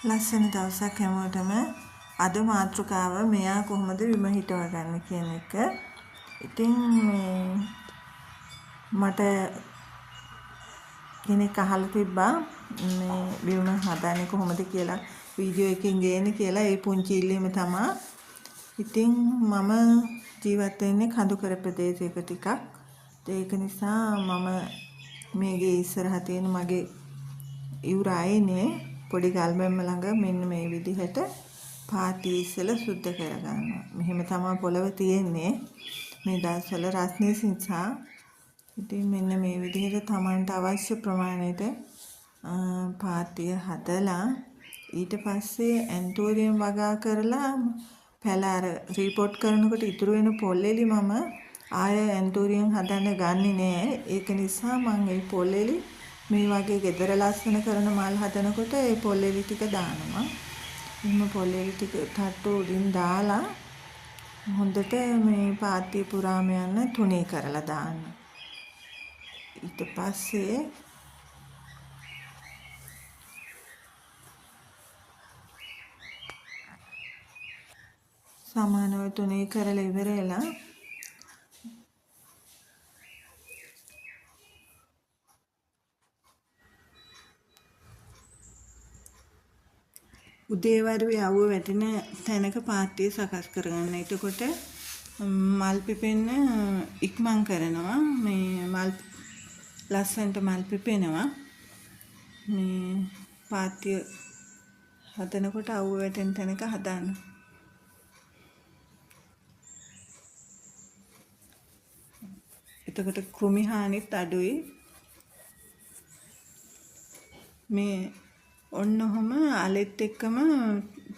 ලස්සන දවසක් හැමෝටම. අද මාතෘකාව මෙයා කොහොමද විම හිටව ගන්න කියන එක. ඉතින් මට කෙනෙක් අහලා තිබ්බා මේ විම හදන්නේ කොහොමද කියලා වීඩියෝ එකකින් ගේන්න කියලා. ඒ පුංචි ඉල්ලීම තමයි. ඉතින් මම ජීවත් වෙන්නේ කඳුකර ප්‍රදේශයක ටිකක්. ඒක නිසා මම මේගේ ඉස්සරහ තියෙන මගේ ඉවුරයිනේ පොඩි ගල්බැම්ම ළඟ මෙන්න මේ විදිහට පාති ඉස්සල සුද්ධ කරගන්නවා. මෙහෙම තමයි පොළව තියෙන්නේ මේ දවස්වල රස්නේ නිසා. ඉතින් මෙන්න මේ විදිහට Tamanට අවශ්‍ය ප්‍රමාණයට පාතිය හදලා ඊට පස්සේ ඇන්තෝරියම් වගා කරලා පැල අර රිපෝට් කරනකොට ඉතුරු වෙන පොල්ලෙලි මම ආය ඇන්තෝරියම් හදන්න ගන්නෙ නෑ. ඒක නිසා මම ඒ පොල්ලෙලි මේ වගේ gedara ලස්සන කරන මල් හදනකොට ඒ පොල්ලෙලි ටික දානවා. එහෙම පොල්ලෙලි ටික තට්ටු උඩින් දාලා හොඳට මේ පාතිය පුරාම යන තුනී කරලා දාන්න. ඊට පස්සේ සමානව තුනී කරලා ඉවරලා උදේවරුේ යවුව වැටෙන තැනක පාතිය සකස් කරගන්න. එතකොට මල් පිපෙන්න ඉක්මන් කරනවා. මේ මල් ලස්සනට මල් පිපෙනවා. මේ පාතිය හදනකොට අවුව වැටෙන තැනක හදාන්න. එතකොට කෘමි හානිත් අඩුයි. මේ ඔන්න ඔහම අලෙත් එක්කම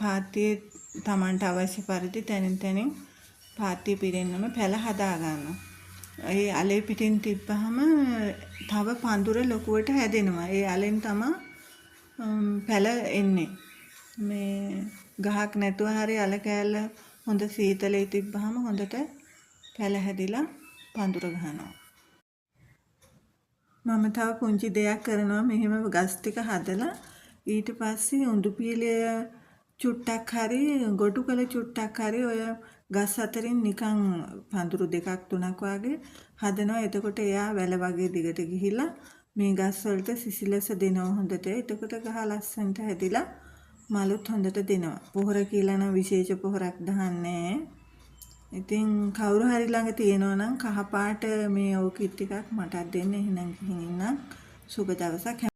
පාතියේ Tamanට අවශ්‍ය පරිදි තැනින් තැනින් පාතිය පිරෙන්නම පැල හදා ගන්නවා. ඒ අලේ පිටින් තිබ්බහම තව පඳුර ලොකුවට හැදෙනවා. ඒ අලෙන් තමයි පැල එන්නේ. මේ ගහක් නැතුව හරි අල කෑල්ල හොඳ සීතලේ තිබ්බහම හොඳට පැල හැදිලා පඳුර ගන්නවා. මම තව පුංචි දෙයක් කරනවා. මෙහෙම ගස් ටික හදලා ඊට පස්සේ උඳු පීලිය චුට්ටක් හරි ගොටු කළ චුට්ටක් හරි ඔය ගස් අතරින් නිකන් පඳුරු දෙකක් තුනක් වගේ හදනවා. එතකොට එයා වැල වගේ දිගට ගිහිලා මේ ගස් වලට සිසිලස දෙනවා හොඳට. එතකොට ගහ ලස්සනට හැදිලා මලුත් හොඳට දෙනවා. පොහොර කියලා නම් විශේෂ පොහොරක් දාන්නේ. ඉතින් කවුරු හරි ළඟ තියෙනවා නම් කහ පාට මේ ඕකිඩ් ටිකක් මටත් දෙන්න. එහෙනම් ගිහින් ඉන්න සුබ දවසක්.